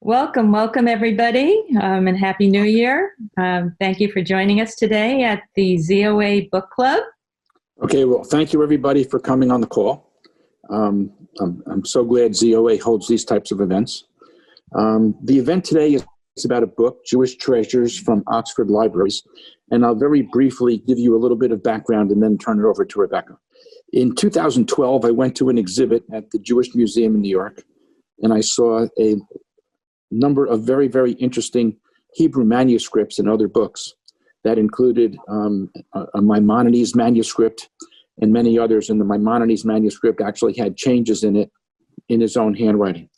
Welcome, welcome everybody, and Happy New Year. Thank you for joining us today at the ZOA Book Club. Okay, well, thank you everybody for coming on the call. I'm so glad ZOA holds these types of events. The event today is about a book, Jewish Treasures from Oxford Libraries, and I'll very briefly give you a little bit of background and then turn it over to Rebecca. In 2012, I went to an exhibit at the Jewish Museum in New York, and I saw a number of very, very interesting Hebrew manuscripts and other books that included a Maimonides manuscript and many others. And the Maimonides manuscript actually had changes in it in his own handwriting.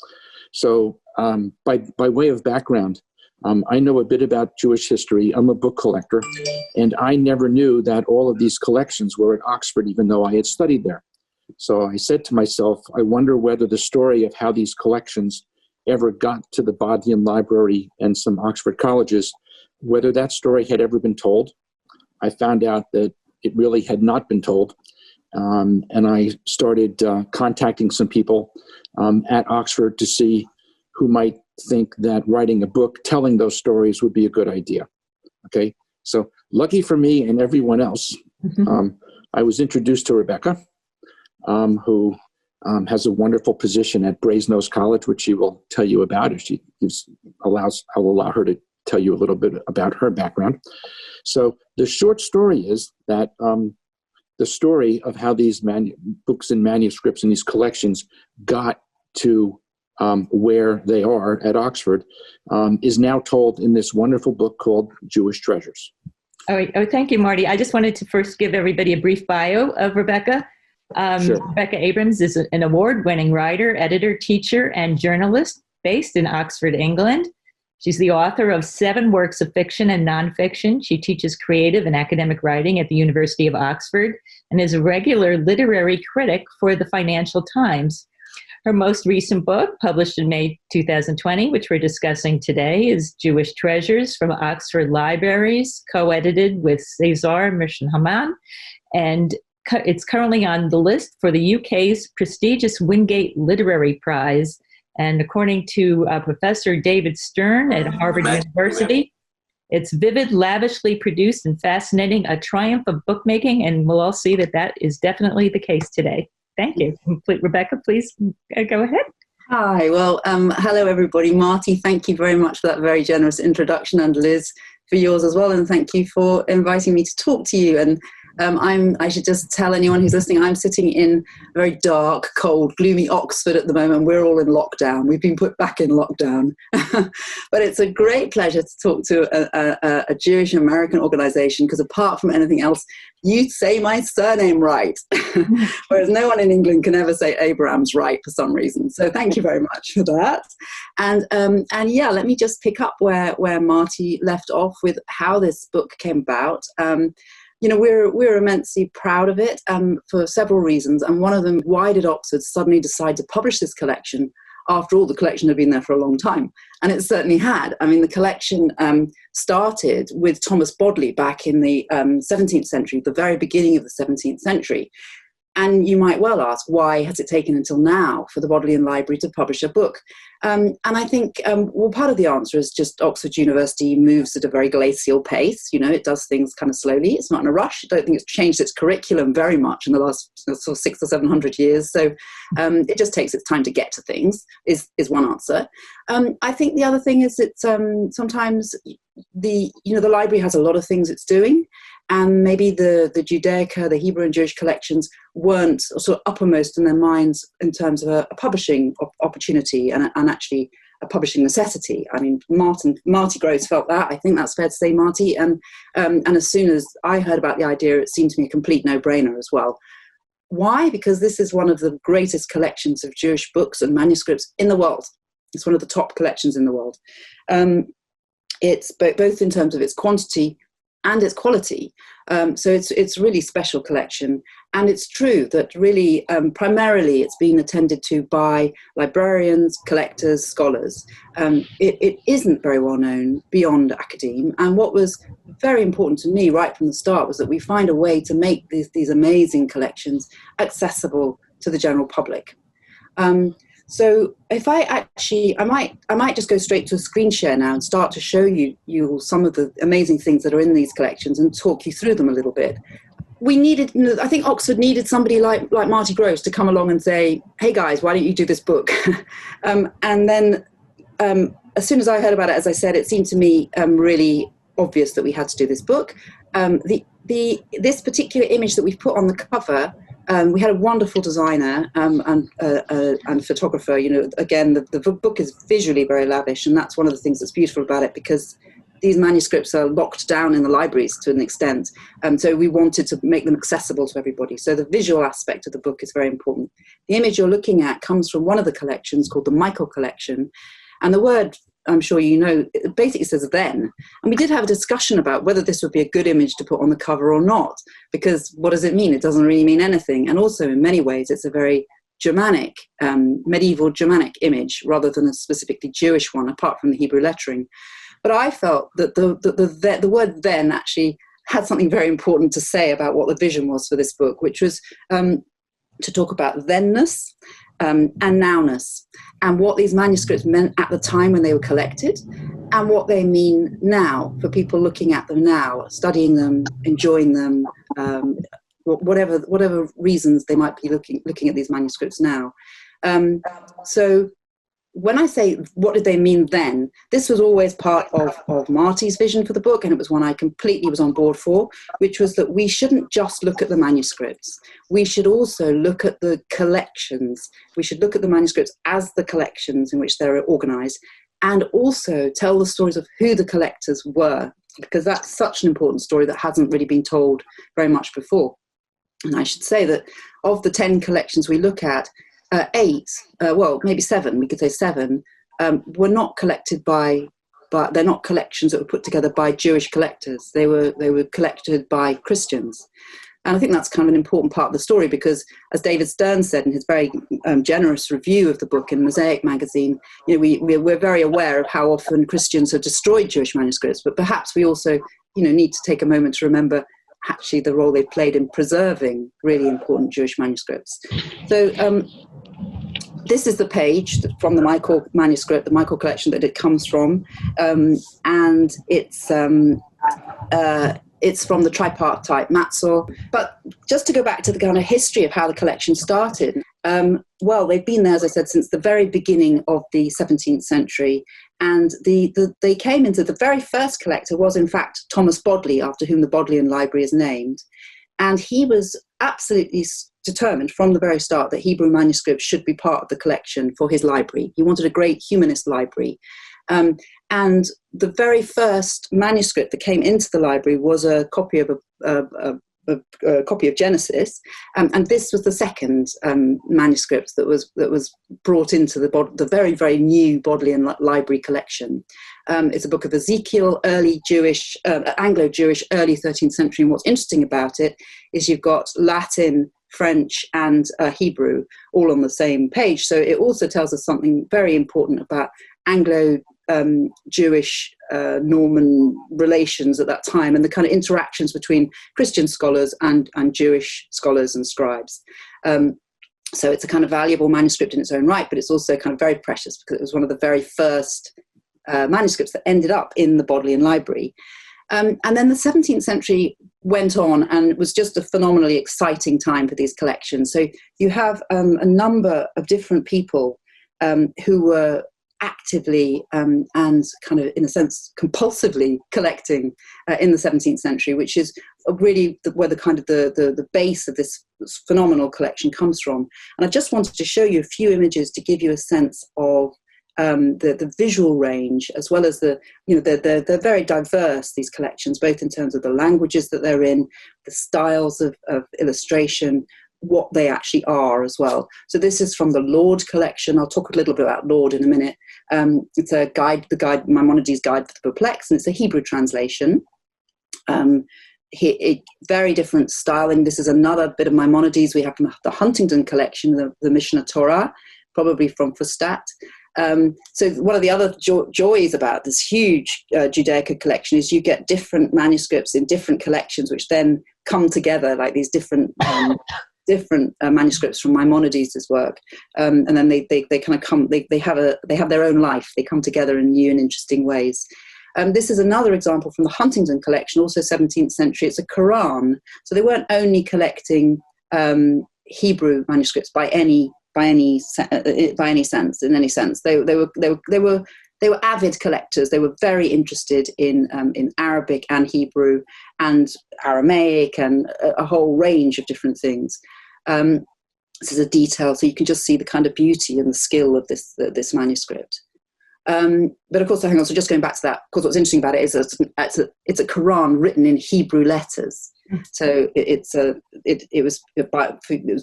So by way of background, I know a bit about Jewish history. I'm a book collector, and I never knew that all of these collections were at Oxford, even though I had studied there. So I said to myself, I wonder whether the story of how these collections ever got to the Bodleian Library and some Oxford colleges, whether that story had ever been told. I found out that it really had not been told. And I started contacting some people at Oxford to see who might think that writing a book telling those stories would be a good idea. Okay, so lucky for me and everyone else, I was introduced to Rebecca, who has a wonderful position at Brasenose College, which she will tell you about if she I'll allow her to tell you a little bit about her background. So the short story is that the story of how these books and manuscripts and these collections got to where they are at Oxford is now told in this wonderful book called Jewish Treasures. Oh, thank you, Marty. I just wanted to first give everybody a brief bio of Rebecca. Sure. Rebecca Abrams is an award-winning writer, editor, teacher, and journalist based in Oxford, England. She's the author of 7 works of fiction and nonfiction. She teaches creative and academic writing at the University of Oxford and is a regular literary critic for the Financial Times. Her most recent book, published in May 2020, which we're discussing today, is Jewish Treasures from Oxford Libraries, co-edited with Cesar Mirchan-Haman, and it's currently on the list for the UK's prestigious Wingate Literary Prize. And according to Professor David Stern at Harvard University, it's vivid, lavishly produced, and fascinating, a triumph of bookmaking, and we'll all see that that is definitely the case today. Thank you. Rebecca, please go ahead. Hi, well, hello everybody. Marty, thank you very much for that very generous introduction, and Liz for yours as well, and thank you for inviting me to talk to you. And I should just tell anyone who's listening, I'm sitting in a very dark, cold, gloomy Oxford at the moment. We're all in lockdown. We've been put back in lockdown. But it's a great pleasure to talk to a Jewish American organization, because apart from anything else, you say my surname right. Whereas no one in England can ever say Abrams right for some reason. So thank you very much for that. And yeah, let me just pick up where Marty left off with how this book came about. You know, we're immensely proud of it for several reasons. And one of them, why did Oxford suddenly decide to publish this collection after all the collection had been there for a long time? And it certainly had. I mean, the collection started with Thomas Bodley back in the 17th century, the very beginning of the 17th century. And you might well ask, why has it taken until now for the Bodleian Library to publish a book? And I think, well, part of the answer is just Oxford University moves at a very glacial pace. You know, it does things kind of slowly. It's not in a rush. I don't think it's changed its curriculum very much in the last sort of 600 or 700 years. So it just takes its time to get to things, is one answer. I think the other thing is that sometimes the library has a lot of things it's doing. And maybe the Judaica, the Hebrew and Jewish collections weren't sort of uppermost in their minds in terms of a publishing opportunity and actually a publishing necessity. I mean, Marty Groves felt that. I think that's fair to say, Marty. And as soon as I heard about the idea, it seemed to me a complete no-brainer as well. Why? Because this is one of the greatest collections of Jewish books and manuscripts in the world. It's one of the top collections in the world. It's both in terms of its quantity and its quality. So it's really special collection. And it's true that really, primarily, it's been attended to by librarians, collectors, scholars. It isn't very well known beyond academe. And what was very important to me right from the start was that we find a way to make these amazing collections accessible to the general public. So if I might just go straight to a screen share now and start to show you some of the amazing things that are in these collections and talk you through them a little bit. I think Oxford needed somebody like Marty Gross to come along and say, hey guys, why don't you do this book? And then as soon as I heard about it, as I said, it seemed to me really obvious that we had to do this book. This particular image that we've put on the cover, we had a wonderful designer and photographer. Again, the book is visually very lavish, and that's one of the things that's beautiful about it, because these manuscripts are locked down in the libraries to an extent. So we wanted to make them accessible to everybody. So the visual aspect of the book is very important. The image you're looking at comes from one of the collections called the Michael Collection. And the word, I'm sure you know, it basically says then. And we did have a discussion about whether this would be a good image to put on the cover or not, because what does it mean? It doesn't really mean anything. And also in many ways, it's a very Germanic, medieval Germanic image rather than a specifically Jewish one, apart from the Hebrew lettering. But I felt that the word then actually had something very important to say about what the vision was for this book, which was to talk about thenness and nowness, and what these manuscripts meant at the time when they were collected, and what they mean now for people looking at them now, studying them, enjoying them, whatever reasons they might be looking at these manuscripts now. So when I say what did they mean then, this was always part of Marty's vision for the book, and it was one I completely was on board for, which was that we shouldn't just look at the manuscripts. We should also look at the collections. We should look at the manuscripts as the collections in which they're organized, and also tell the stories of who the collectors were, because that's such an important story that hasn't really been told very much before. And I should say that of the 10 collections we look at, 8, well, maybe 7, we could say 7, were not collected but they're not collections that were put together by Jewish collectors. They were collected by Christians. And I think that's kind of an important part of the story, because as David Stern said in his very generous review of the book in Mosaic magazine, we're very aware of how often Christians have destroyed Jewish manuscripts, but perhaps we also need to take a moment to remember actually the role they've played in preserving really important Jewish manuscripts. So this is the page from the Michael manuscript, the Michael collection that it comes from, and it's from the tripartite Matzor. But just to go back to the kind of history of how the collection started, well, they've been there, as I said, since the very beginning of the 17th century. And they came into the very first collector was, in fact, Thomas Bodley, after whom the Bodleian Library is named. And he was absolutely determined from the very start that Hebrew manuscripts should be part of the collection for his library. He wanted a great humanist library. And the very first manuscript that came into the library was a copy of a copy of Genesis, and this was the second manuscript that was brought into the very, very new Bodleian Library collection. It's a book of Ezekiel, early Jewish, Anglo-Jewish, early 13th century. And what's interesting about it is you've got Latin, French, and Hebrew all on the same page. So it also tells us something very important about Anglo Jewish Norman relations at that time, and the kind of interactions between Christian scholars and Jewish scholars and scribes. So it's a kind of valuable manuscript in its own right, but it's also kind of very precious because it was one of the very first manuscripts that ended up in the Bodleian Library. And then the 17th century went on, and it was just a phenomenally exciting time for these collections. So you have a number of different people who were actively and kind of, in a sense, compulsively collecting in the 17th century, which is really where the kind of the base of this phenomenal collection comes from. And I just wanted to show you a few images to give you a sense of the visual range, as well as they're very diverse, these collections, both in terms of the languages that they're in, the styles of illustration, what they actually are as well. So this is from the Lord collection. I'll talk a little bit about Lord in a minute. It's a guide, Maimonides' Guide for the Perplexed, and it's a Hebrew translation. Very different styling. This is another bit of Maimonides. We have the Huntingdon collection, the Mishnah Torah, probably from Fustat. So one of the other joys about this huge Judaica collection is you get different manuscripts in different collections, which then come together like these different different manuscripts from Maimonides' work, and then they kind of come. They have their own life. They come together in new and interesting ways. This is another example from the Huntington collection, also 17th century. It's a Quran. So they weren't only collecting Hebrew manuscripts by any sense. They were avid collectors. They were very interested in Arabic and Hebrew and Aramaic and a whole range of different things. This is a detail, so you can just see the kind of beauty and the skill of this manuscript. But of course, hang on. So just going back to that, of course, what's interesting about it is it's a Quran written in Hebrew letters. So it was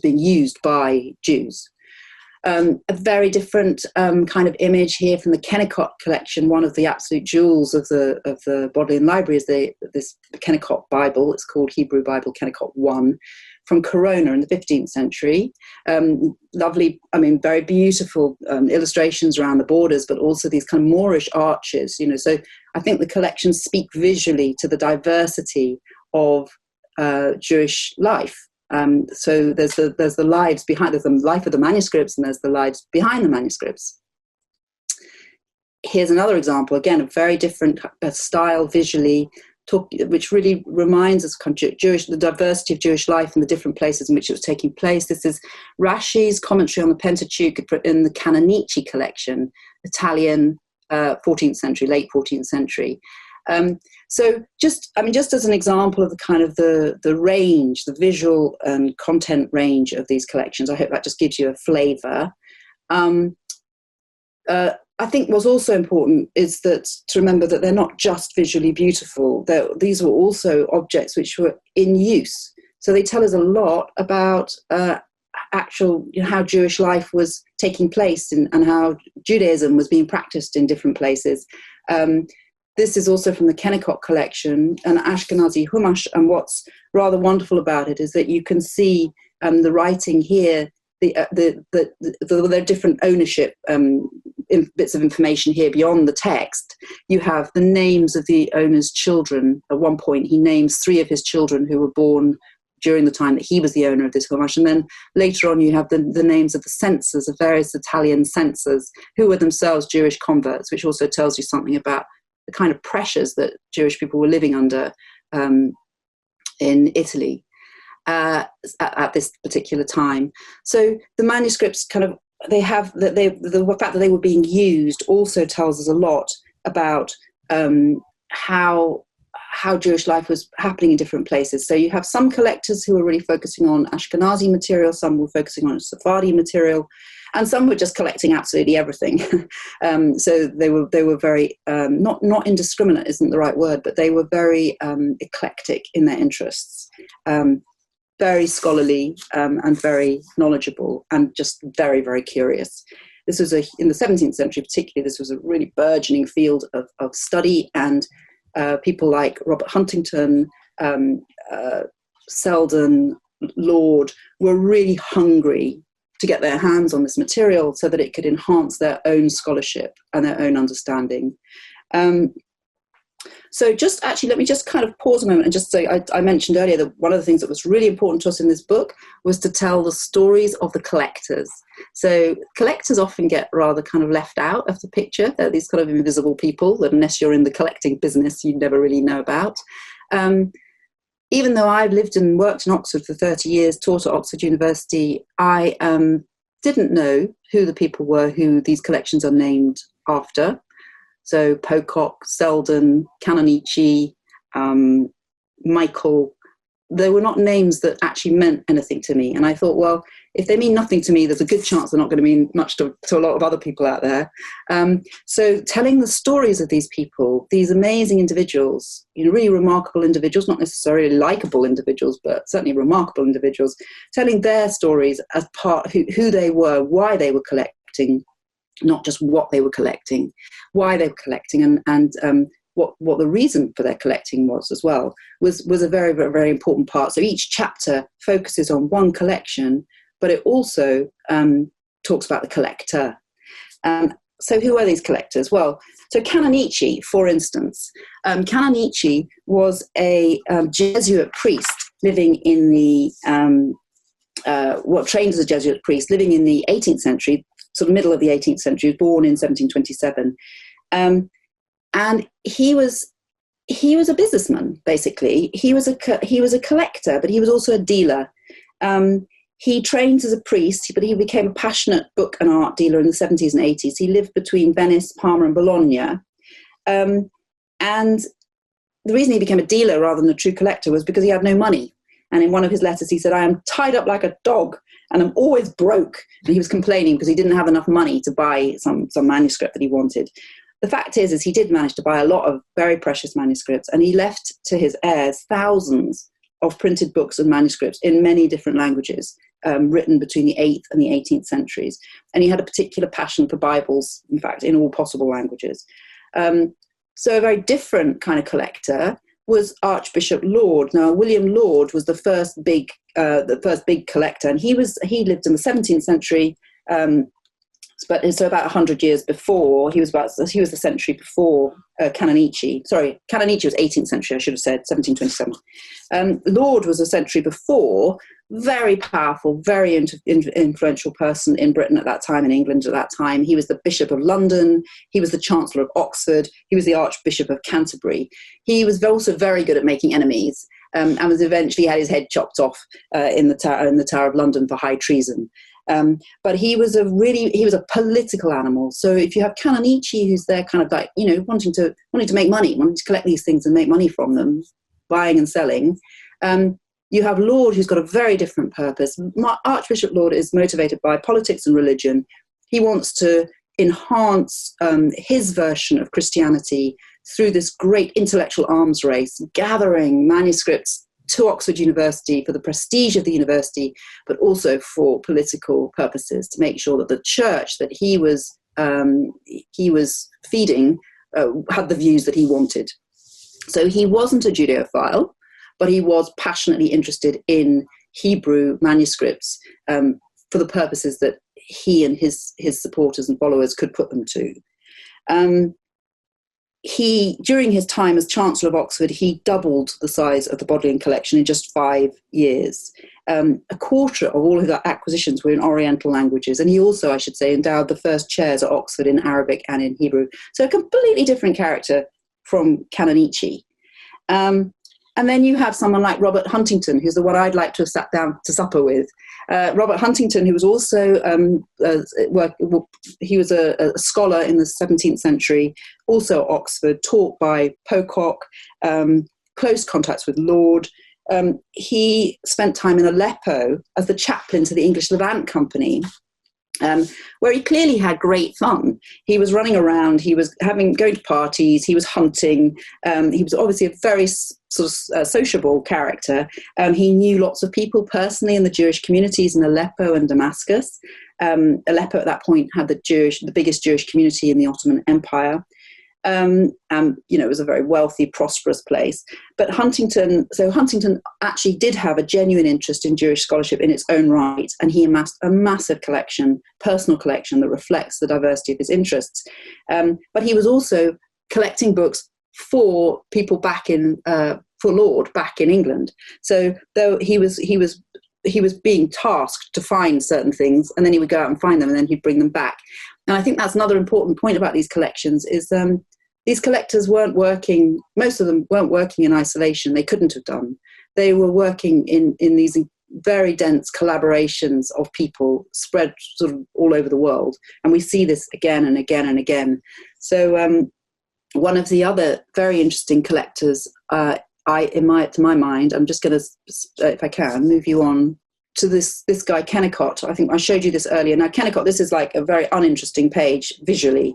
being used by Jews. A very different kind of image here from the Kennicott collection. One of the absolute jewels of the Bodleian Library is this Kennicott Bible. It's called Hebrew Bible Kennicott I, from Corona in the 15th century. Lovely, very beautiful illustrations around the borders, but also these kind of Moorish arches. So I think the collections speak visually to the diversity of Jewish life. So there's the lives behind, there's the life of the manuscripts, and there's the lives behind the manuscripts. Here's another example, again, a very different style visually, which really reminds us of the diversity of Jewish life and the different places in which it was taking place. This is Rashi's commentary on the Pentateuch in the Kanonichi collection, Italian, 14th century, late 14th century. So just as an example of the kind of the range, the visual and content range of these collections, I hope that just gives you a flavour. I think what's also important is that to remember that they're not just visually beautiful. These were also objects which were in use. So they tell us a lot about how Jewish life was taking place and how Judaism was being practiced in different places. This is also from the Kennicott collection, an Ashkenazi Humash, and what's rather wonderful about it is that you can see the writing here, the different ownership bits of information here beyond the text. You have the names of the owner's children. At one point, he names 3 of his children who were born during the time that he was the owner of this Humash. And then later on, you have the names of the censors, of various Italian censors, who were themselves Jewish converts, which also tells you something about the kind of pressures that Jewish people were living under in Italy at this particular time. So the manuscripts the fact that they were being used also tells us a lot about how Jewish life was happening in different places. So you have some collectors who were really focusing on Ashkenazi material, some were focusing on Sephardi material, and some were just collecting absolutely everything. So they were very not indiscriminate isn't the right word, but they were very eclectic in their interests, very scholarly and very knowledgeable, and just very, very curious. This was in the 17th century, particularly. This was a really burgeoning field of study, and people like Robert Huntington, Selden, Lord were really hungry to get their hands on this material so that it could enhance their own scholarship and their own understanding. So let me just kind of pause a moment and just say, I mentioned earlier that one of the things that was really important to us in this book was to tell the stories of the collectors. So collectors often get rather kind of left out of the picture. They're these kind of invisible people that unless you're in the collecting business, you never really know about. Even though I've lived and worked in Oxford for 30 years, taught at Oxford University, I didn't know who the people were who these collections are named after. So Pocock, Selden, Kanonichi, Michael, they were not names that actually meant anything to me. And I thought, well, if they mean nothing to me, there's a good chance they're not going to mean much to a lot of other people out there. So telling the stories of these people, these amazing individuals, really remarkable individuals, not necessarily likable individuals, but certainly remarkable individuals, telling their stories as part who they were, why they were collecting, not just what they were collecting, why they were collecting, and what the reason for their collecting was as well, was a very, very, very important part. So each chapter focuses on one collection, but it also talks about the collector. So who are these collectors? Well, so Kanonichi, for instance, Kanonichi was a Jesuit priest living in the trained as a Jesuit priest, living in the 18th century, sort of middle of the 18th century, was born in 1727. And he was a businessman, basically. He was a collector, but he was also a dealer. He trained as a priest, but he became a passionate book and art dealer in the 70s and 80s. He lived between Venice, Parma, and Bologna. And the reason he became a dealer rather than a true collector was because he had no money. And in one of his letters, he said, "I am tied up like a dog and I'm always broke." And he was complaining because he didn't have enough money to buy some manuscript that he wanted. The fact is he did manage to buy a lot of very precious manuscripts, and he left to his heirs thousands of printed books and manuscripts in many different languages, written between the 8th and the 18th centuries. And he had a particular passion for Bibles, in fact, in all possible languages. So a very different kind of collector was Archbishop Laud. Now, William Laud was the first big collector, and he lived in the 17th century, but so about 100 years before. He was the century before Kanonichi. Sorry, Kanonichi was 18th century. I should have said 1727. Laud was a century before. Very powerful, very influential person in Britain at that time, in England at that time. He was the Bishop of London. He was the Chancellor of Oxford. He was the Archbishop of Canterbury. He was also very good at making enemies, and was eventually had his head chopped off in the Tower of London for high treason. But he was a political animal. So if you have Kanonichi, who's there kind of like, wanting to make money, wanting to collect these things and make money from them, buying and selling, you have Laud, who's got a very different purpose. Archbishop Laud is motivated by politics and religion. He wants to enhance his version of Christianity through this great intellectual arms race, gathering manuscripts to Oxford University for the prestige of the university, but also for political purposes, to make sure that the church that he was feeding had the views that he wanted. So he wasn't a Judeophile, but he was passionately interested in Hebrew manuscripts for the purposes that he and his supporters and followers could put them to. During his time as Chancellor of Oxford, he doubled the size of the Bodleian collection in just 5 years. A quarter of all of the acquisitions were in Oriental languages, and he also, I should say, endowed the first chairs at Oxford in Arabic and in Hebrew. So a completely different character from Kanonichi. And then you have someone like Robert Huntington, who's the one I'd like to have sat down to supper with. Robert Huntington, who was also he was a scholar in the 17th century, also at Oxford, taught by Pocock, close contacts with Laud. He spent time in Aleppo as the chaplain to the English Levant Company, where he clearly had great fun. He was running around, he was going to parties, he was hunting. He was obviously a very sort of sociable character. He knew lots of people personally in the Jewish communities in Aleppo and Damascus. Aleppo at that point had the biggest Jewish community in the Ottoman Empire. It was a very wealthy, prosperous place. But Huntington actually did have a genuine interest in Jewish scholarship in its own right, and he amassed a massive personal collection that reflects the diversity of his interests. But he was also collecting books for people for Laud back in England. So though he was being tasked to find certain things, and then he would go out and find them, and then he'd bring them back. And I think that's another important point about these collections is these collectors most of them weren't working in isolation. They couldn't have done. They were working in these very dense collaborations of people spread sort of all over the world. And we see this again and again and again. So one of the other very interesting collectors, to my mind, I'm just going to, if I can, move you on to this guy, Cott. I think I showed you this earlier. Now, Cott, this is like a very uninteresting page visually,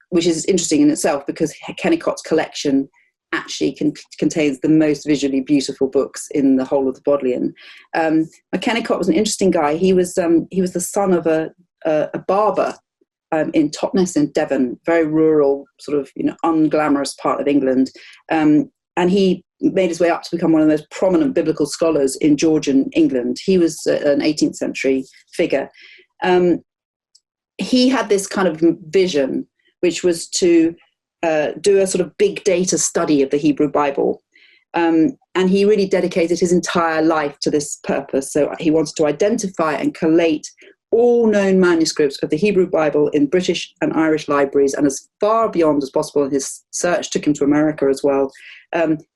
which is interesting in itself because Cott's collection actually contains the most visually beautiful books in the whole of the Bodleian. Cott was an interesting guy. He was the son of a barber in Totnes in Devon, very rural, sort of unglamorous part of England, and he made his way up to become one of the most prominent biblical scholars in Georgian England. He was an 18th century figure. He had this kind of vision, which was to do a sort of big data study of the Hebrew Bible. And he really dedicated his entire life to this purpose. So he wanted to identify and collate all known manuscripts of the Hebrew Bible in British and Irish libraries, and as far beyond as possible. And his search took him to America as well,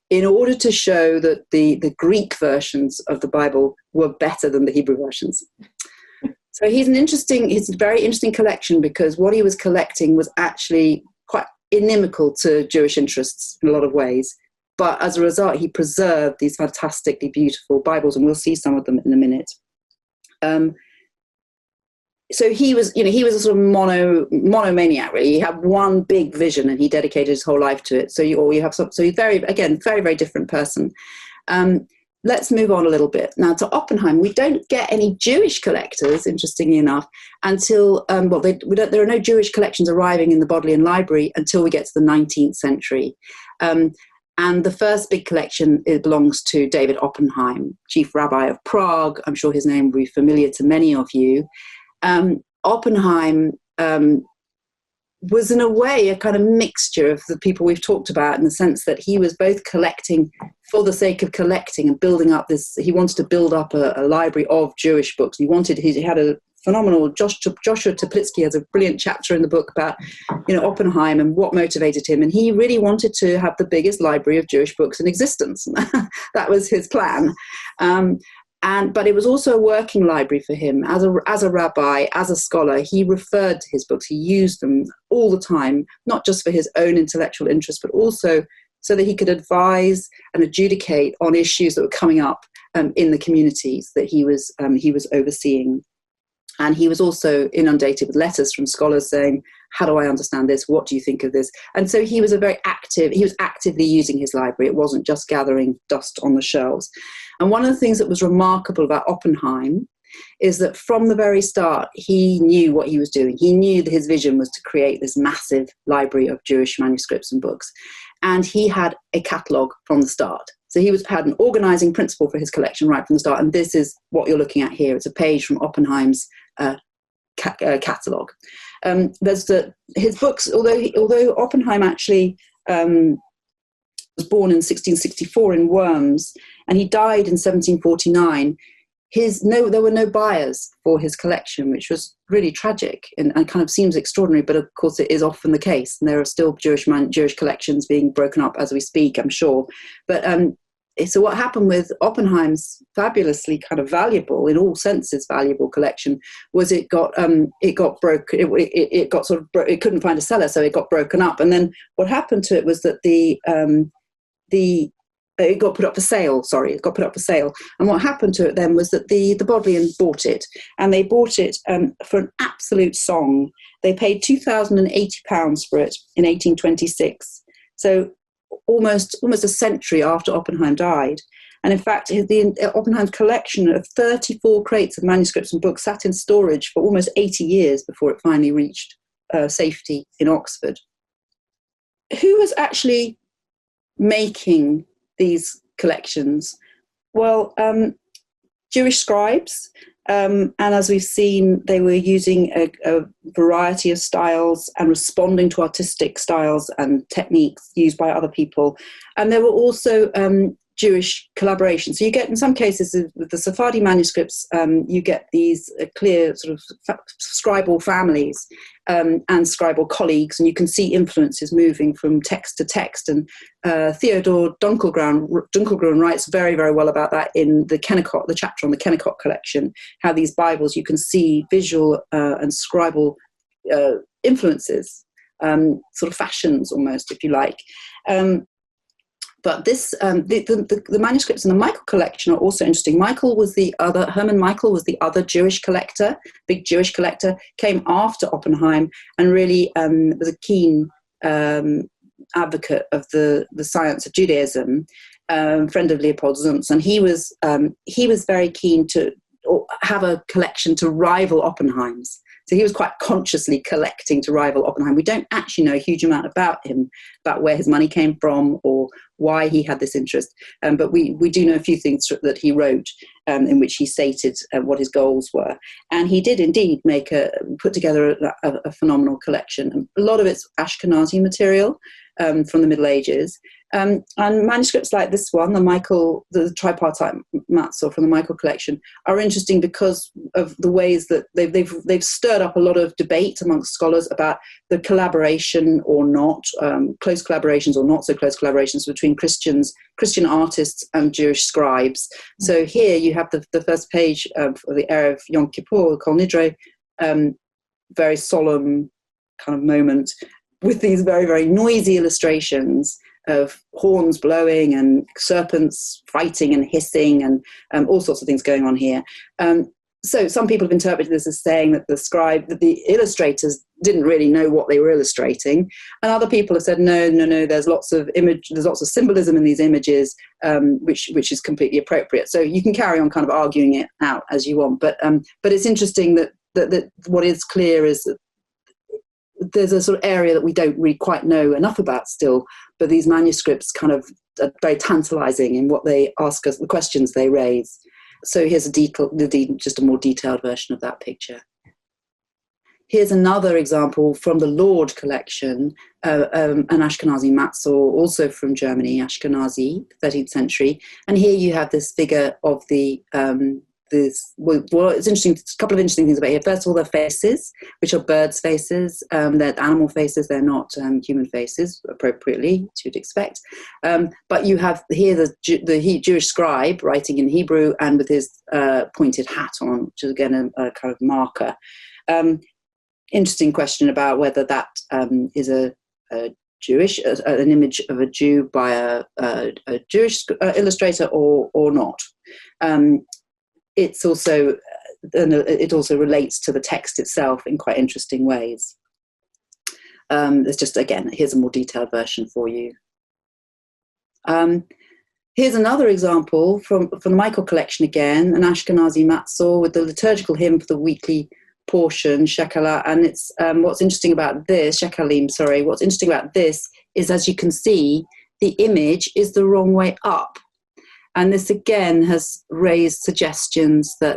in order to show that the Greek versions of the Bible were better than the Hebrew versions. So he's a very interesting collection, because what he was collecting was actually quite inimical to Jewish interests in a lot of ways. But as a result, he preserved these fantastically beautiful Bibles, and we'll see some of them in a minute. So he was a sort of monomaniac, really. He had one big vision, and he dedicated his whole life to it. So he's very, very different person. Let's move on a little bit now to Oppenheim. We don't get any Jewish collectors, interestingly enough, until there are no Jewish collections arriving in the Bodleian Library until we get to the 19th century. And the first big collection, it belongs to David Oppenheim, chief rabbi of Prague. I'm sure his name will be familiar to many of you. Oppenheim was, in a way, a kind of mixture of the people we've talked about, in the sense that he was both collecting for the sake of collecting and building up this. He wanted to build up a library of Jewish books. He had a phenomenal, Joshua Toplitsky has a brilliant chapter in the book about, Oppenheim and what motivated him. And he really wanted to have the biggest library of Jewish books in existence. That was his plan. But it was also a working library for him. As a rabbi, as a scholar, he referred to his books. He used them all the time, not just for his own intellectual interest, but also so that he could advise and adjudicate on issues that were coming up in the communities that he was overseeing. And he was also inundated with letters from scholars saying, how do I understand this? What do you think of this? And so he was actively using his library. It wasn't just gathering dust on the shelves. And one of the things that was remarkable about Oppenheim is that from the very start, he knew what he was doing. He knew that his vision was to create this massive library of Jewish manuscripts and books. And he had a catalogue from the start. So he had an organizing principle for his collection right from the start. And this is what you're looking at here. It's a page from Oppenheim's catalogue. His books, although Oppenheim actually was born in 1664 in Worms, and he died in 1749, there were no buyers for his collection, which was really tragic and kind of seems extraordinary, but of course it is often the case. And there are still Jewish collections being broken up as we speak, I'm sure. But so what happened with Oppenheim's fabulously kind of valuable, in all senses valuable collection, was it got broke. It couldn't find a seller, so it got broken up. And then what happened to it was that it got put up for sale. It got put up for sale. And what happened to it then was that the Bodleian bought it, and they bought it for an absolute song. They paid £2,080 for it in 1826. So almost a century after Oppenheim died. And in fact, Oppenheim's collection of 34 crates of manuscripts and books sat in storage for almost 80 years before it finally reached safety in Oxford. Who was actually making these collections? Well, Jewish scribes, and as we've seen, they were using a variety of styles and responding to artistic styles and techniques used by other people. And there were also Jewish collaboration. So you get, in some cases, with the Sephardi manuscripts, you get these clear sort of scribal families and scribal colleagues, and you can see influences moving from text to text. And Theodore Dunkelgren writes very, very well about that in the chapter on the Kennicott collection, how these Bibles, you can see visual and scribal influences, sort of fashions almost, if you like. But this, the manuscripts in the Michael collection are also interesting. Hermann Michael was the other Jewish collector, big Jewish collector, came after Oppenheim, and really was a keen advocate of the science of Judaism, friend of Leopold Zuntz, and he was very keen to have a collection to rival Oppenheim's. So he was quite consciously collecting to rival Oppenheim. We don't actually know a huge amount about him, about where his money came from or why he had this interest. But we do know a few things that he wrote in which he stated what his goals were. And he did indeed put together a phenomenal collection. A lot of it's Ashkenazi material from the Middle Ages. And manuscripts like this one, the tripartite Mazzo from the Michael collection, are interesting because of the ways that they've stirred up a lot of debate amongst scholars about the collaboration or not, close collaborations or not so close collaborations between Christian artists and Jewish scribes. So here you have the first page of the Erev Yom Kippur, Kol Nidre, very solemn kind of moment with these very, very noisy illustrations of horns blowing and serpents fighting and hissing and all sorts of things going on here. So some people have interpreted this as saying that the illustrators didn't really know what they were illustrating, and other people have said no. There's lots of symbolism in these images, which is completely appropriate. So you can carry on kind of arguing it out as you want, but it's interesting that what is clear is that there's a sort of area that we don't really quite know enough about still, but these manuscripts kind of are very tantalizing in what they ask us, the questions they raise. So here's just a more detailed version of that picture. Here's another example from the Lord collection, an Ashkenazi Mazzo, also from Germany, Ashkenazi, 13th century. And here you have this figure of it's interesting. A couple of interesting things about here. First of all, their faces, which are birds' faces. They're animal faces. They're not human faces, appropriately, as you'd expect. But you have here the Jewish scribe writing in Hebrew and with his pointed hat on, which is again a kind of marker. Interesting question about whether that is an image of a Jew by a Jewish illustrator or not. It also relates to the text itself in quite interesting ways. There's just, again, here's a more detailed version for you. Here's another example from the Michael collection again, an Ashkenazi Mazzo with the liturgical hymn for the weekly portion, Shekala, and it's what's interesting about this is, as you can see, the image is the wrong way up. And this again has raised suggestions that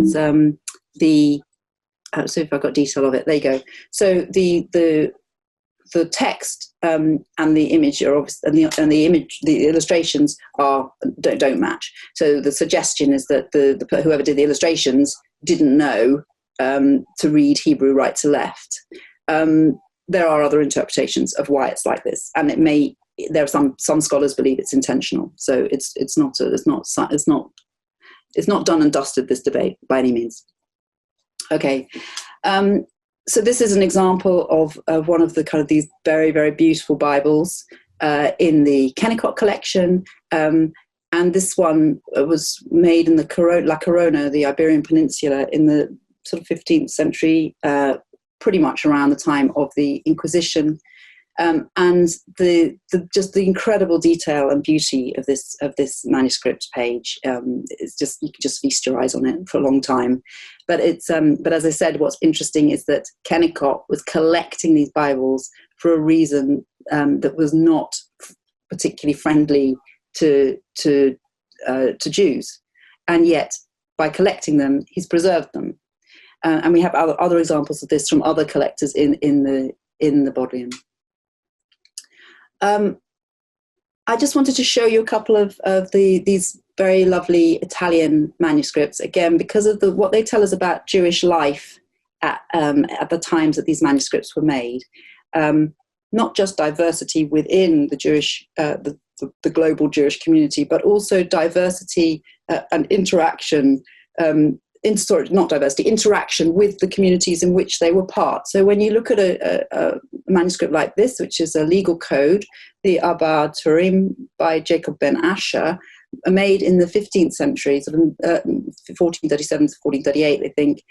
so if I've got detail of it, there you go. So the text and the image are obviously, the illustrations don't match. So the suggestion is that whoever did the illustrations didn't know to read Hebrew right to left. There are other interpretations of why it's like this, and there are some scholars believe it's intentional. So it's not done and dusted, this debate, by any means. Okay, so this is an example of one of the kind of these very, very beautiful Bibles in the Kanonichi collection, and this one was made in the La Corona, the Iberian Peninsula, in the sort of 15th century, pretty much around the time of the Inquisition. And just the incredible detail and beauty of this manuscript page, it's just, you can just feast your eyes on it for a long time. But but as I said, what's interesting is that Kennicott was collecting these Bibles for a reason that was not particularly friendly to Jews, and yet by collecting them, he's preserved them. And we have other examples of this from other collectors in the Bodleian. I just wanted to show you a couple of these very lovely Italian manuscripts, again, because of what they tell us about Jewish life at the times that these manuscripts were made. Not just diversity within the Jewish, the global Jewish community, but also diversity and interaction, interaction with the communities in which they were part. So when you look at a manuscript like this, which is a legal code, the Abba Turim by Jacob ben Asher, made in the 15th century, sort of 1437 to 1438, I think.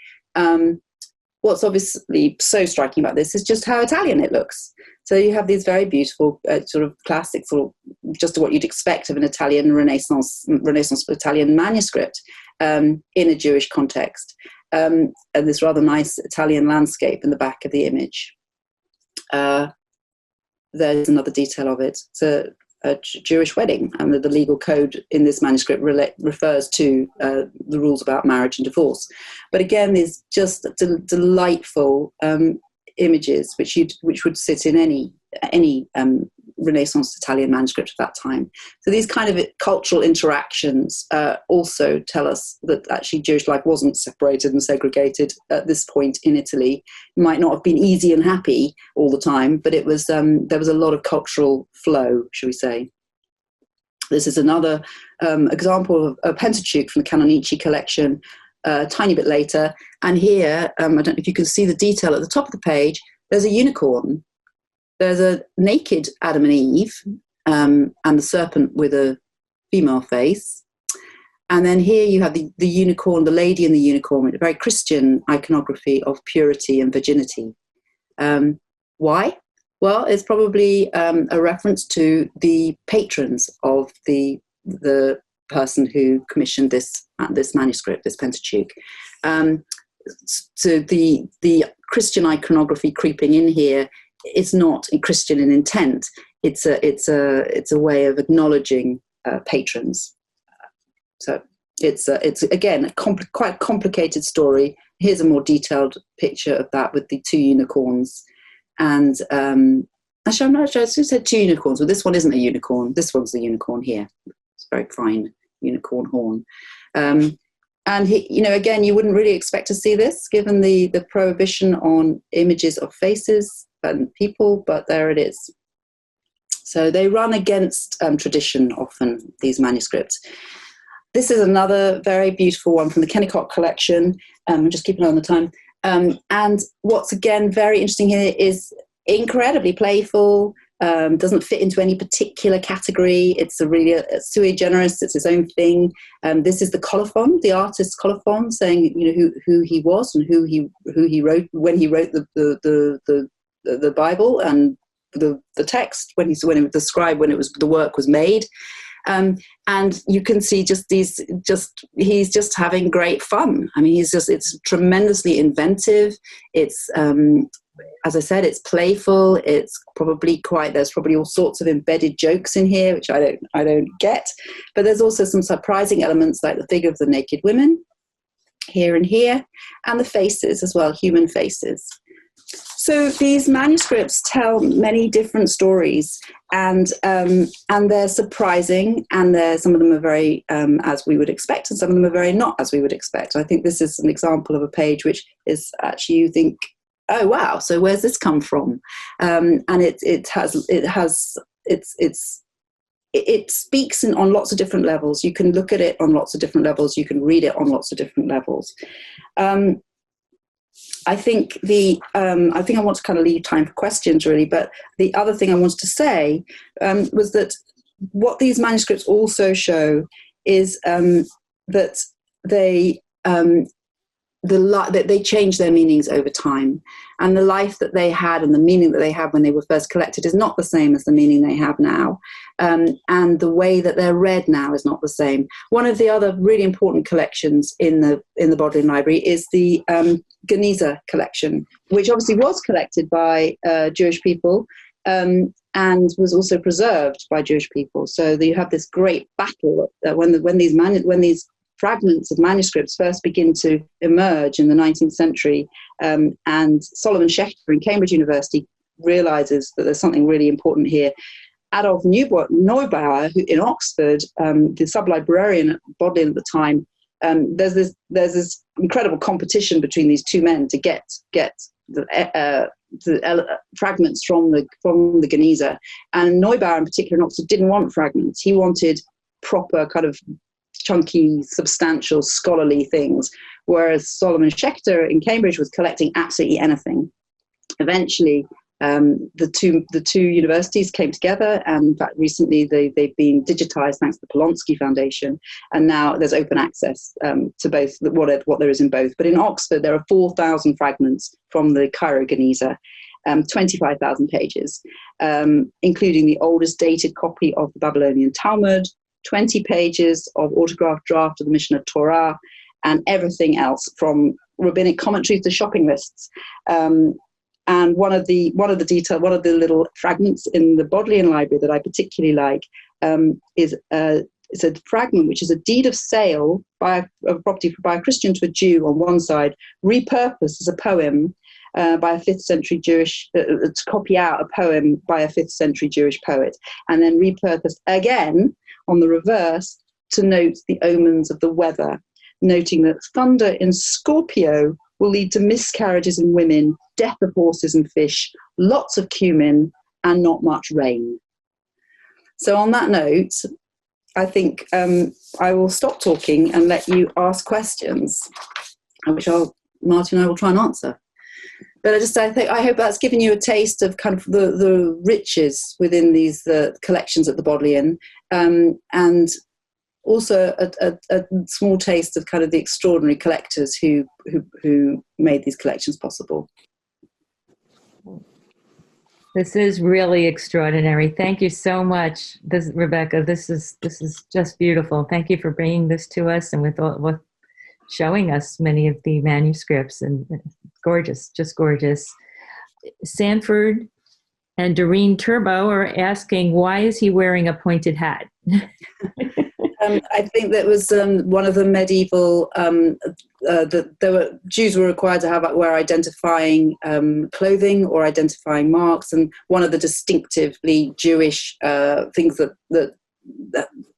What's obviously so striking about this is just how Italian it looks. So you have these very beautiful sort of classic, sort of just what you'd expect of an Italian Renaissance Italian manuscript in a Jewish context, and this rather nice Italian landscape in the back of the image. There's another detail of it. It's a Jewish wedding, and the legal code in this manuscript refers to the rules about marriage and divorce. But again, there's just delightful images which would sit in any Renaissance Italian manuscript of that time. So these kind of cultural interactions also tell us that actually Jewish life wasn't separated and segregated at this point in Italy. It might not have been easy and happy all the time, but it was there was a lot of cultural flow, shall we say. This is another example of a Pentateuch from the Kanonichi collection, a tiny bit later. And here, I don't know if you can see the detail at the top of the page, there's a unicorn. There's a naked Adam and Eve, and the serpent with a female face. And then here you have the unicorn, the lady and the unicorn, with a very Christian iconography of purity and virginity. Why? Well, it's probably a reference to the patrons of the person who commissioned this manuscript, this Pentateuch. So the Christian iconography creeping in here, it's not Christian in intent. It's a way of acknowledging patrons. So it's again quite a complicated story. Here's a more detailed picture of that with the two unicorns. And actually, I'm not sure. I just said two unicorns, but this one isn't a unicorn. This one's the unicorn here. It's a very fine unicorn horn. And again, you wouldn't really expect to see this given the prohibition on images of faces and people, but there it is. So they run against tradition often, these manuscripts. This is another very beautiful one from the Kennicott collection. I'm just keeping an eye on the time. And what's again very interesting here is incredibly playful, doesn't fit into any particular category. It's a sui generis, it's his own thing. This is the colophon, the artist's colophon, saying who he was and who he wrote when he wrote the Bible and the text when it was described when the work was made. And you can see he's just having great fun. I mean, it's tremendously inventive. It's, as I said, it's playful. It's there's probably all sorts of embedded jokes in here, which I don't get. But there's also some surprising elements like the figure of the naked women here and here, and the faces as well, human faces. So these manuscripts tell many different stories, and they're surprising, and some of them are very as we would expect, and some of them are very not as we would expect. I think this is an example of a page which is actually, you think, oh wow, so where's this come from? And it speaks on lots of different levels. You can look at it on lots of different levels. You can read it on lots of different levels. I think I want to kind of leave time for questions, really. But the other thing I wanted to say was that what these manuscripts also show is that they change their meanings over time, and the life that they had and the meaning that they had when they were first collected is not the same as the meaning they have now, and the way that they're read now is not the same. One of the other really important collections in the Bodleian Library is the Geniza collection, which obviously was collected by Jewish people and was also preserved by Jewish people. So you have this great battle when these fragments of manuscripts first begin to emerge in the 19th century, and Solomon Schechter in Cambridge University realizes that there's something really important here. Adolf Neubauer, who in Oxford, the sub-librarian at Bodleian at the time, there's this incredible competition between these two men to get the fragments from the Geniza, and Neubauer in particular in Oxford didn't want fragments. He wanted proper kind of chunky, substantial, scholarly things, whereas Solomon Schechter in Cambridge was collecting absolutely anything. Eventually, the two universities came together, and in fact, recently they've been digitized thanks to the Polonsky Foundation, and now there's open access to both what there is in both. But in Oxford, there are 4,000 fragments from the Cairo Geniza, 25,000 pages, including the oldest dated copy of the Babylonian Talmud, 20 pages of autographed draft of the Mishnah Torah, and everything else from rabbinic commentaries to shopping lists. And one of the little fragments in the Bodleian Library that I particularly like is it's a fragment which is a deed of sale of property by a Christian to a Jew on one side, repurposed as a poem by a 5th century Jewish, to copy out a poem by a 5th century Jewish poet, and then repurposed again on the reverse to note the omens of the weather, noting that thunder in Scorpio will lead to miscarriages in women, death of horses and fish, lots of cumin, and not much rain. So on that note, I think I will stop talking and let you ask questions, which Marty and I will try and answer. But I hope that's given you a taste of kind of the riches within these collections at the Bodleian, and also a small taste of kind of the extraordinary collectors who made these collections possible. This is really extraordinary. Thank you so much, Rebecca. This is just beautiful. Thank you for bringing this to us and with showing us many of the manuscripts, and gorgeous, just gorgeous. Sanford and Doreen Turbo are asking, why is he wearing a pointed hat? I think that was one of the medieval, Jews were required to wear identifying clothing or identifying marks, and one of the distinctively Jewish things that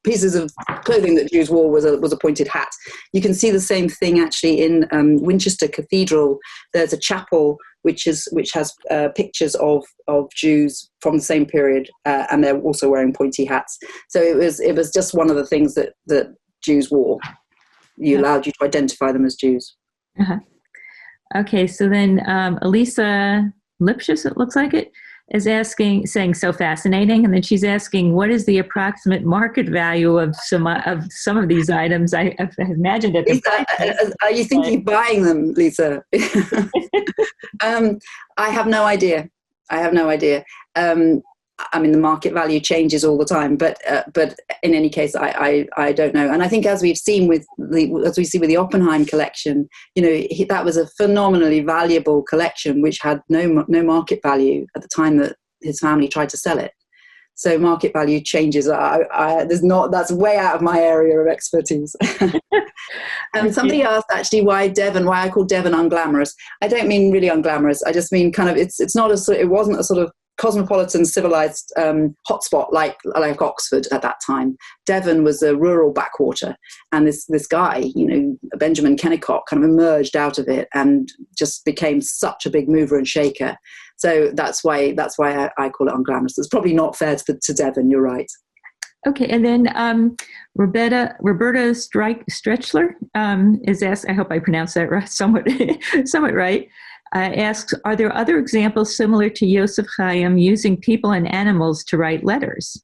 pieces of clothing that Jews wore was a pointed hat. You can see the same thing actually in Winchester Cathedral. There's a chapel which has pictures of Jews from the same period, and they're also wearing pointy hats. So it was just one of the things that Jews wore. Allowed you to identify them as Jews. Uh-huh. Okay, so then Elisa Lipschitz, it looks like it, is saying so fascinating, and then she's asking, what is the approximate market value of some of these items? I've imagined that. Lisa, are you thinking of buying them, Lisa? I have no idea. I mean, the market value changes all the time, but in any case, I don't know. And I think as we see with the Oppenheim collection, that was a phenomenally valuable collection which had no market value at the time that his family tried to sell it. So market value changes. That's way out of my area of expertise. Somebody asked actually why I call Devon unglamorous. I don't mean really unglamorous. I just mean kind of it wasn't a sort of cosmopolitan civilized hotspot like Oxford at that time. Devon was a rural backwater, and this guy, Benjamin Kennicott, kind of emerged out of it and just became such a big mover and shaker. So that's why I call it unglamorous. It's probably not fair to Devon. You're right. Okay, and then Roberta Stretchler is asked. I hope I pronounced that right, somewhat right. Asks, are there other examples similar to Yosef Chaim using people and animals to write letters?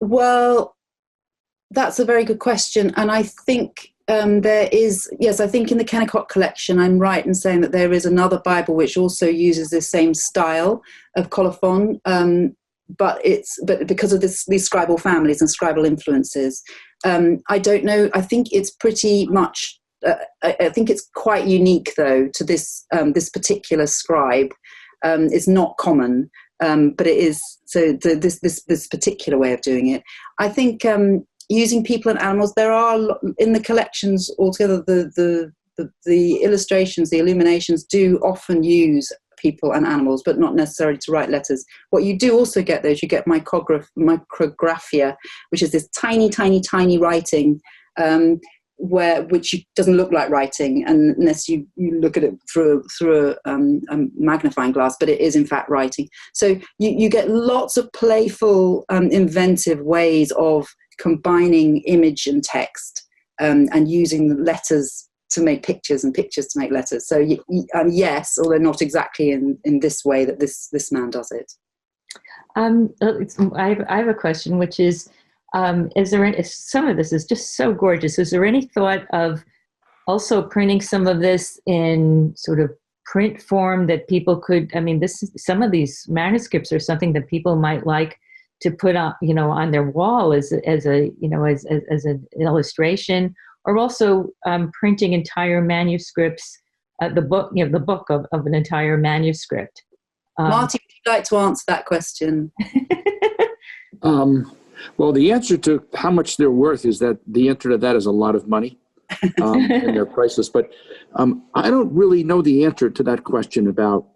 Well, that's a very good question. And I think there is, yes, I think in the Kennicott collection, I'm right in saying that there is another Bible which also uses this same style of colophon, but because of these scribal families and scribal influences. I don't know, I think it's pretty much I think it's quite unique, though, to this particular scribe. It's not common, but it is. So this particular way of doing it, I think, using people and animals. There are in the collections altogether. The illustrations, the illuminations, do often use people and animals, but not necessarily to write letters. What you do also get, though, is you get micrographia, which is this tiny, tiny, tiny writing. Which doesn't look like writing unless you look at it through a magnifying glass, but it is in fact writing. So you get lots of playful, inventive ways of combining image and text, and using letters to make pictures and pictures to make letters. So yes, although not exactly in this way that this man does it. I have a question, which is there any, some of this is just so gorgeous. Is there any thought of also printing some of this in sort of print form that people could, some of these manuscripts are something that people might like to put on, on their wall as an illustration, or also printing entire manuscripts, the book of an entire manuscript. Marty, would you like to answer that question? Well, the answer to how much they're worth is that the answer to that is a lot of money, and they're priceless. But I don't really know the answer to that question about,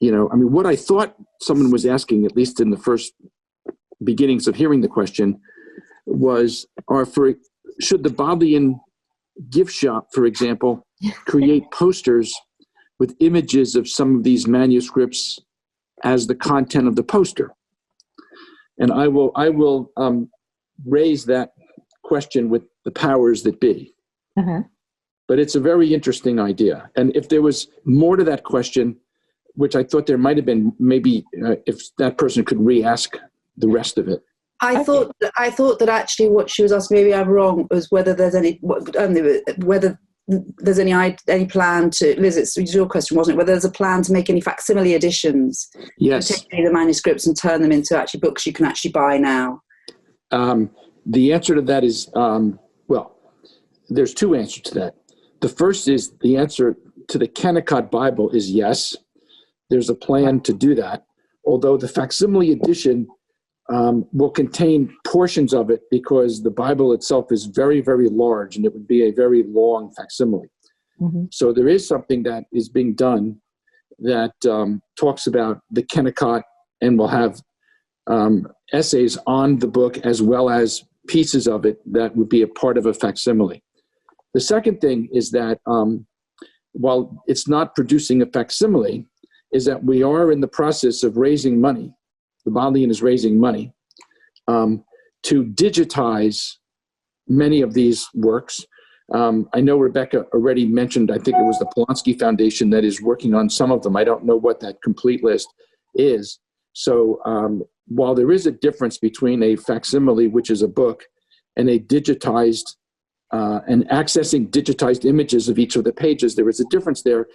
what I thought someone was asking, at least in the first beginnings of hearing the question, was, should the Bodleian gift shop, for example, create posters with images of some of these manuscripts as the content of the poster? And I will raise that question with the powers that be. Uh-huh. But it's a very interesting idea. And if there was more to that question, which I thought there might have been, maybe if that person could re-ask the rest of it. I thought that actually what she was asking, maybe I'm wrong, was whether there's any plan to, Liz, it's your question, wasn't it? Whether there's a plan to make any facsimile editions, yes, particularly the manuscripts, and turn them into actually books you can actually buy now. The answer to that is, there's two answers to that. The first is the answer to the Kanonichi Bible is yes. There's a plan to do that, although the facsimile edition will contain portions of it because the Bible itself is very, very large and it would be a very long facsimile. Mm-hmm. So there is something that is being done that talks about the Kanonichi and will have essays on the book as well as pieces of it that would be a part of a facsimile. The second thing is that while it's not producing a facsimile, is that we are in the process of raising money. The Bodleian is raising money to digitize many of these works. I know Rebecca already mentioned, I think it was the Polanski Foundation that is working on some of them. I don't know what that complete list is. So while there is a difference between a facsimile, which is a book, and a digitized, and accessing digitized images of each of the pages, there is a difference there.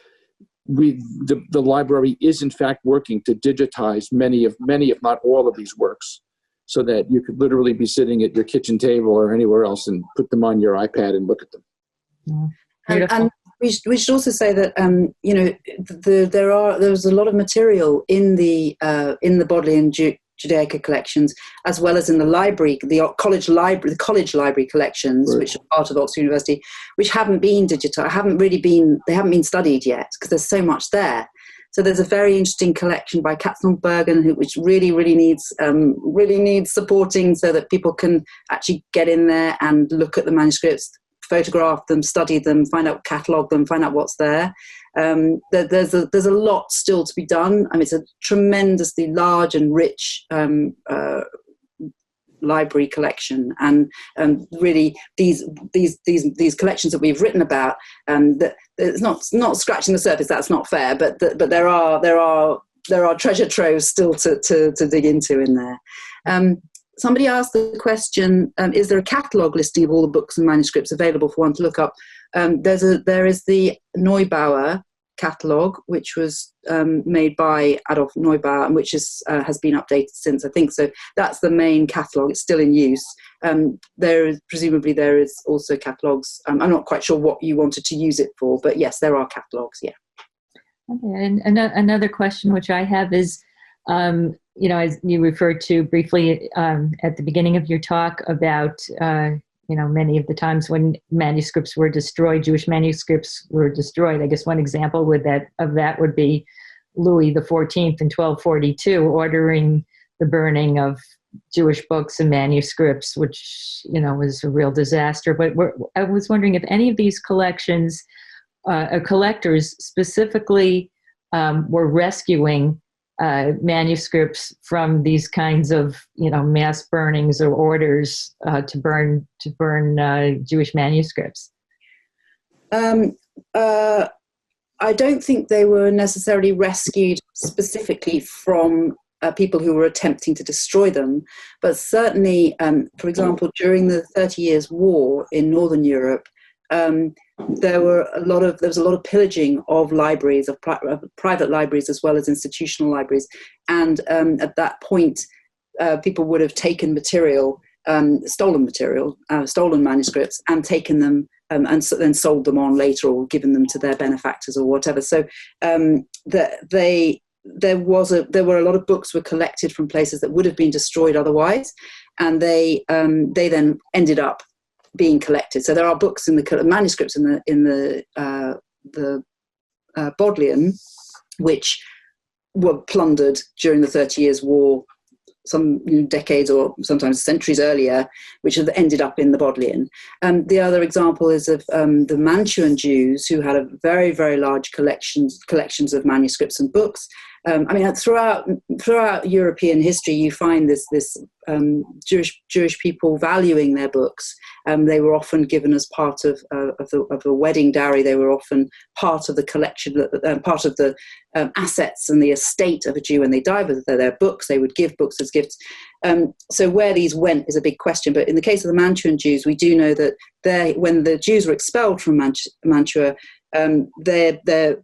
The library is in fact working to digitize many, if not all, of these works, so that you could literally be sitting at your kitchen table or anywhere else and put them on your iPad and look at them. And we should also say that there's a lot of material in the Bodleian Judaica collections, as well as in the library, the college library collections, right, which are part of Oxford University, which haven't been digitized, they haven't been studied yet because there's so much there. So there's a very interesting collection by Katzenberg Bergen, which really needs supporting so that people can actually get in there and look at the manuscripts, photograph them, study them, catalogue them, find out what's there. There's a lot still to be done. I mean, it's a tremendously large and rich library collection, and really these collections that we've written about, that it's not scratching the surface. That's not fair, but there are treasure troves still to dig into in there. Somebody asked the question: is there a catalogue listing of all the books and manuscripts available for one to look up? There is the Neubauer catalogue, which was made by Adolf Neubauer, and which has been updated since, I think. So that's the main catalogue. It's still in use. There is also catalogues. I'm not quite sure what you wanted to use it for, but yes, there are catalogues. Yeah. Okay. And another question which I have is, as you referred to briefly at the beginning of your talk about, many of the times when manuscripts were destroyed, Jewish manuscripts were destroyed. I guess one example of that would be Louis XIV in 1242 ordering the burning of Jewish books and manuscripts, which, was a real disaster. But I was wondering if any of these collections, collectors specifically were rescuing manuscripts from these kinds of mass burnings or orders to burn Jewish manuscripts. I don't think they were necessarily rescued specifically from people who were attempting to destroy them, but certainly, for example, during the 30 Years' War in Northern Europe, there was a lot of pillaging of libraries, of private libraries as well as institutional libraries, and at that point, people would have taken stolen manuscripts, and taken them and then sold them on later, or given them to their benefactors or whatever. So there were a lot of books were collected from places that would have been destroyed otherwise, and they then ended up being collected. So there are books in the manuscripts in the Bodleian, which were plundered during the 30 Years' War, some decades or sometimes centuries earlier, which have ended up in the Bodleian. The other example is of the Mantuan Jews, who had a very, very large collections of manuscripts and books. I mean, throughout European history, you find this Jewish people valuing their books. They were often given as part of the wedding dowry. They were often part of the collection, part of the assets and the estate of a Jew when they died. With their books, they would give books as gifts. So where these went is a big question. But in the case of the Mantuan Jews, we do know that when the Jews were expelled from Mantua, there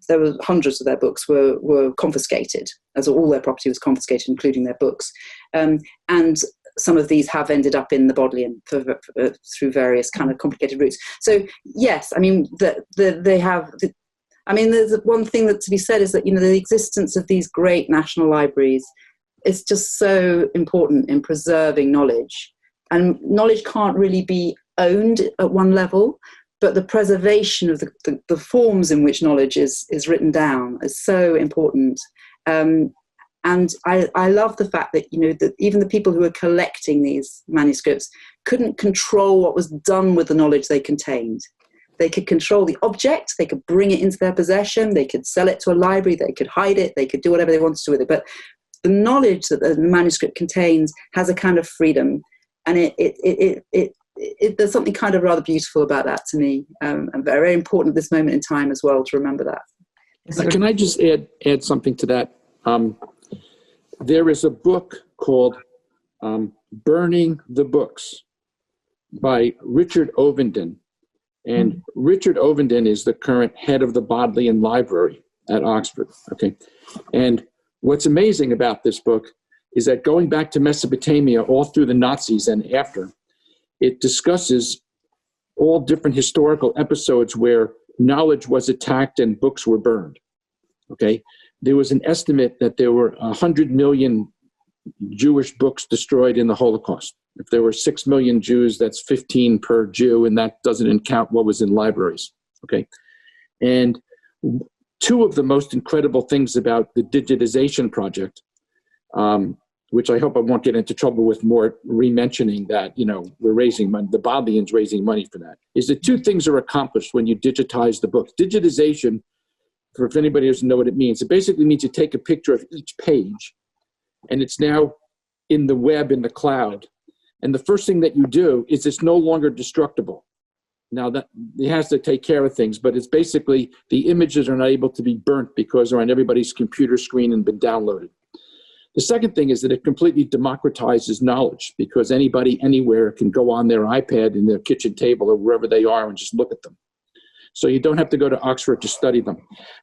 were hundreds of their books were confiscated, as all their property was confiscated, including their books. And some of these have ended up in the Bodleian through various kind of complicated routes. So yes, I mean they have. I mean, there's one thing that to be said is that the existence of these great national libraries is just so important in preserving knowledge, and knowledge can't really be owned at one level. But the preservation of the forms in which knowledge is written down is so important. And I love the fact that, that even the people who are collecting these manuscripts couldn't control what was done with the knowledge they contained. They could control the object, they could bring it into their possession, they could sell it to a library, they could hide it, they could do whatever they wanted to with it. But the knowledge that the manuscript contains has a kind of freedom. And there's something kind of rather beautiful about that to me, and very, very important at this moment in time as well to remember that. Can I just add something to that? There is a book called Burning the Books by Richard Ovenden. And Richard Ovenden is the current head of the Bodleian Library at Oxford. Okay. And what's amazing about this book is that going back to Mesopotamia all through the Nazis and after, it discusses all different historical episodes where knowledge was attacked and books were burned. Okay, there was an estimate that there were 100 million Jewish books destroyed in the Holocaust. If there were 6 million Jews, that's 15 per Jew, and that doesn't count what was in libraries. Okay, and two of the most incredible things about the digitization project, which I hope I won't get into trouble with more re-mentioning that, we're raising money, the Bodleian's raising money for that, is that two things are accomplished when you digitize the books. Digitization, if anybody doesn't know what it means, it basically means you take a picture of each page and it's now in the web, in the cloud. And the first thing that you do is it's no longer destructible. Now that it has to take care of things, but it's basically the images are not able to be burnt because they're on everybody's computer screen and been downloaded. The second thing is that it completely democratizes knowledge because anybody anywhere can go on their iPad in their kitchen table or wherever they are and just look at them. So you don't have to go to Oxford to study them.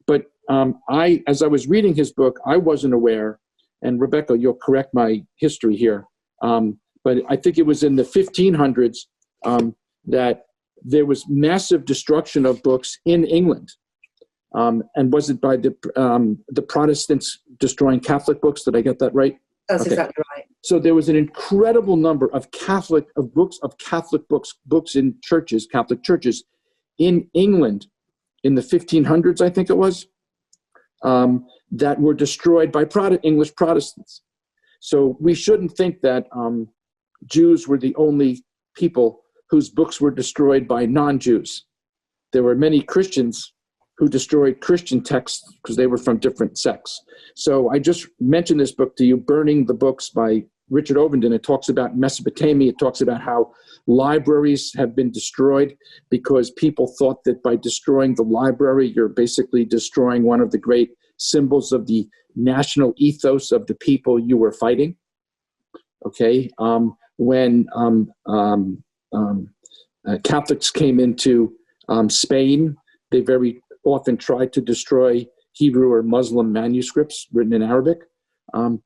But as I was reading his book, I wasn't aware, and Rebecca, you'll correct my history here, but I think it was in the 1500s that there was massive destruction of books in England. And was it by the Protestants destroying Catholic books? Did I get that right? That's exactly right. So there was an incredible number of Catholic books in churches, Catholic churches, in England in the 1500s, I think it was, that were destroyed by English Protestants. So we shouldn't think that Jews were the only people whose books were destroyed by non-Jews. There were many Christians who destroyed Christian texts because they were from different sects. So I just mentioned this book to you, Burning the Books by Richard Ovenden. It talks about Mesopotamia. It talks about how libraries have been destroyed because people thought that by destroying the library, you're basically destroying one of the great symbols of the national ethos of the people you were fighting. Okay, when Catholics came into Spain, they very often tried to destroy Hebrew or Muslim manuscripts written in Arabic.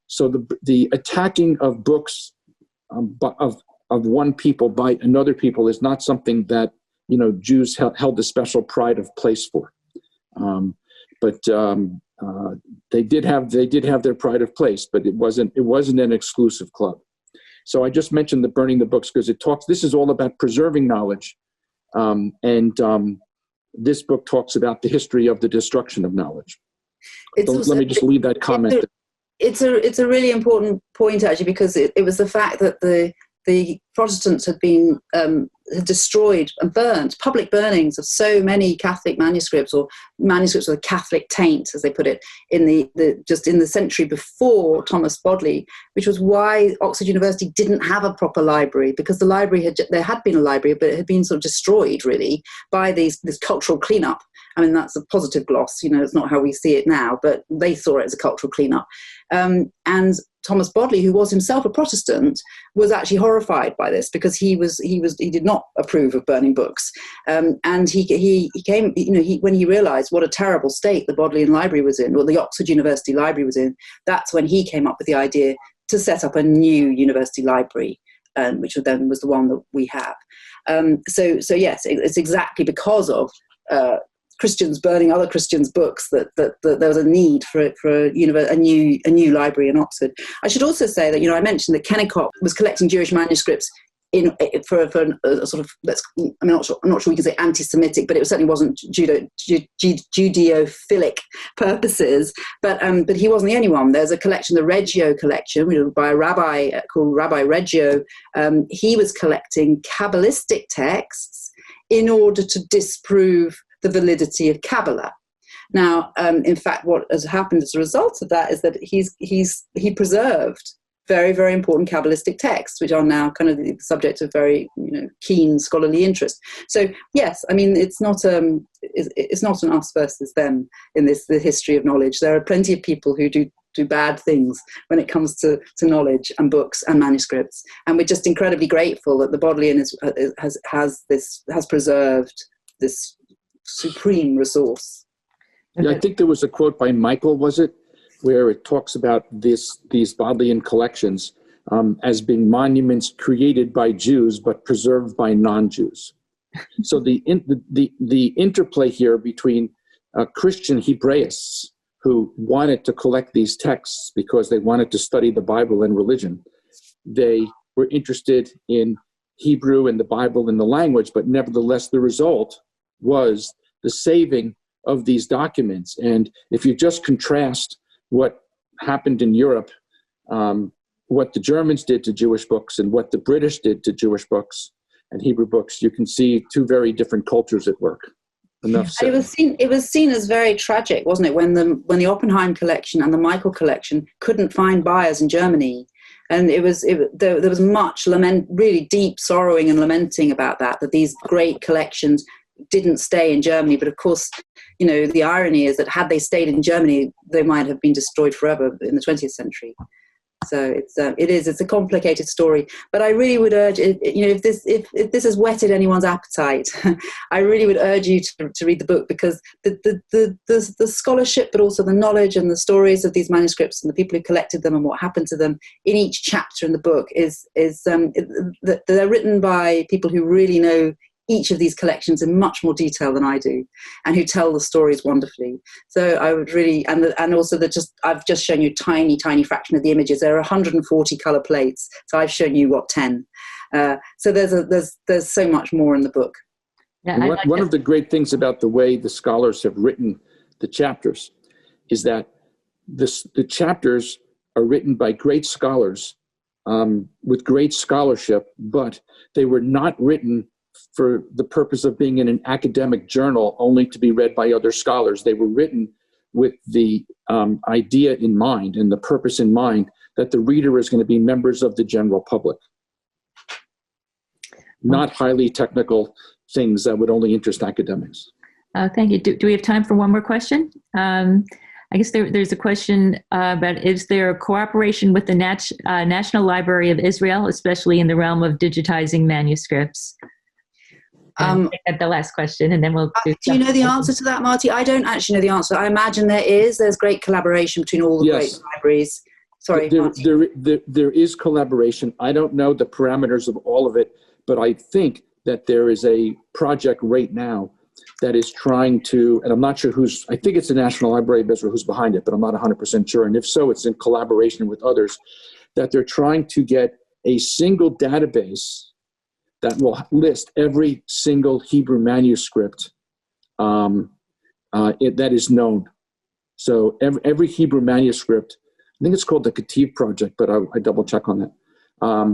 So the attacking of books of one people by another people is not something that Jews held a special pride of place for. But they did have their pride of place, but it wasn't an exclusive club. So I just mentioned the burning the books because this is all about preserving knowledge. This book talks about the history of the destruction of knowledge. Let me just leave that comment. It's a really important point, actually, because it was the fact that the Protestants had been had destroyed and burnt, public burnings of so many Catholic manuscripts, or manuscripts with a Catholic taint, as they put it, in the century before Thomas Bodley, which was why Oxford University didn't have a proper library, because the library there had been a library, but it had been sort of destroyed really by this cultural cleanup. I mean, that's a positive gloss, it's not how we see it now, but they saw it as a cultural cleanup. And Thomas Bodley, who was himself a Protestant, was actually horrified by this, because he did not approve of burning books. And he came, when he realized what a terrible state the Bodleian Library was in, or the Oxford University Library was in, that's when he came up with the idea to set up a new university library, which then was the one that we have. So yes, it's exactly because of Christians burning other Christians' books that there was a need for a new library in Oxford. I should also say that I mentioned that Kennicott was collecting Jewish manuscripts for a sort of, I'm not sure we can say anti-Semitic, but it certainly wasn't Judeophilic purposes. But he wasn't the only one. There's a collection, the Reggio collection, by a rabbi called Rabbi Reggio. He was collecting Kabbalistic texts in order to disprove the validity of Kabbalah. Now, in fact, what has happened as a result of that is that he preserved very, very important Kabbalistic texts, which are now kind of the subject of very keen scholarly interest. So yes, I mean, it's not an us versus them in the history of knowledge. There are plenty of people who do bad things when it comes to knowledge and books and manuscripts, and we're just incredibly grateful that the Bodleian has preserved this supreme resource. Yeah, I think there was a quote by Michael, was it, where it talks about these Bodleian collections as being monuments created by Jews but preserved by non-Jews. So the interplay here between Christian Hebraists who wanted to collect these texts because they wanted to study the Bible and religion, they were interested in Hebrew and the Bible and the language, but nevertheless the result was the saving of these documents. And if you just contrast what happened in Europe, what the Germans did to Jewish books and what the British did to Jewish books and Hebrew books, you can see two very different cultures at work. Enough said. It was seen as very tragic, wasn't it, when the Oppenheim collection and the Michael collection couldn't find buyers in Germany. And there was much really deep sorrowing and lamenting about that these great collections didn't stay in Germany. But of course, the irony is that had they stayed in Germany, they might have been destroyed forever in the 20th century. So it's a complicated story. But I really would urge, if this has whetted anyone's appetite, I really would urge you to read the book, because the scholarship, but also the knowledge and the stories of these manuscripts and the people who collected them and what happened to them in each chapter in the book they're written by people who really know each of these collections in much more detail than I do, and who tell the stories wonderfully. So I would really, and also I've just shown you a tiny, tiny fraction of the images. There are 140 color plates, so I've shown you 10. So there's so much more in the book. Yeah, one of the great things about the way the scholars have written the chapters is that the chapters are written by great scholars with great scholarship, but they were not written for the purpose of being in an academic journal only to be read by other scholars. They were written with the idea in mind and the purpose in mind that the reader is going to be members of the general public, not highly technical things that would only interest academics. Thank you. Do we have time for one more question? I guess there's a question about, is there cooperation with the National Library of Israel, especially in the realm of digitizing manuscripts? At the last question, and then we'll do you know the answer to that, Marty? I don't actually know the answer. I imagine there's great collaboration between all the great libraries. Sorry, there is collaboration. I don't know the parameters of all of it, but I think that there is a project right now that is trying to, and I'm not sure I think it's the National Library of Israel who's behind it, but I'm not 100% sure. And if so, it's in collaboration with others, that they're trying to get a single database that will list every single Hebrew manuscript that is known. So every Hebrew manuscript, I think it's called the Kativ Project, but I double check on that,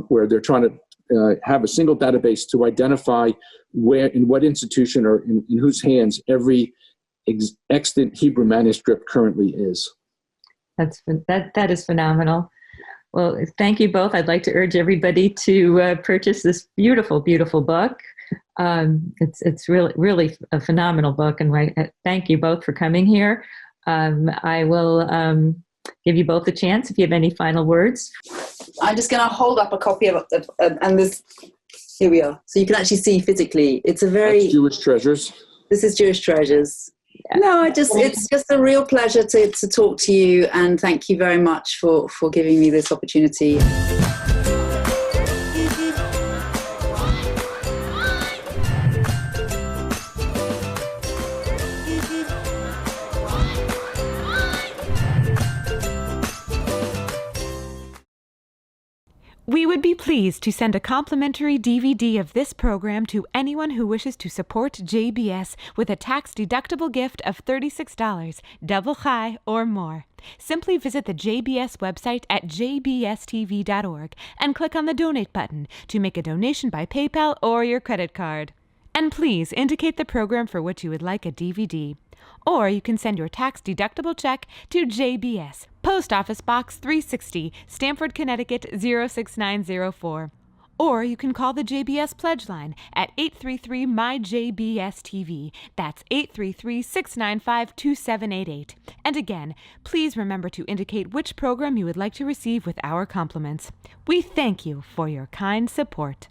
where they're trying to have a single database to identify where, in what institution or in whose hands every extant Hebrew manuscript currently is. That is phenomenal. Well, thank you both. I'd like to urge everybody to purchase this beautiful, beautiful book. It's really a phenomenal book, and thank you both for coming here. I will give you both a chance if you have any final words. I'm just going to hold up a copy of it, and this. Here we are. So you can actually see physically. It's a very That's Jewish Treasures. This is Jewish Treasures. No, it's just a real pleasure to talk to you, and thank you very much for giving me this opportunity. We would be pleased to send a complimentary DVD of this program to anyone who wishes to support JBS with a tax-deductible gift of $36, double chai or more. Simply visit the JBS website at jbstv.org and click on the Donate button to make a donation by PayPal or your credit card. And please indicate the program for which you would like a DVD. Or you can send your tax-deductible check to JBS, Post Office Box 360, Stamford, Connecticut 06904. Or you can call the JBS Pledge Line at 833-MY-JBS-TV. That's 833-695-2788. And again, please remember to indicate which program you would like to receive with our compliments. We thank you for your kind support.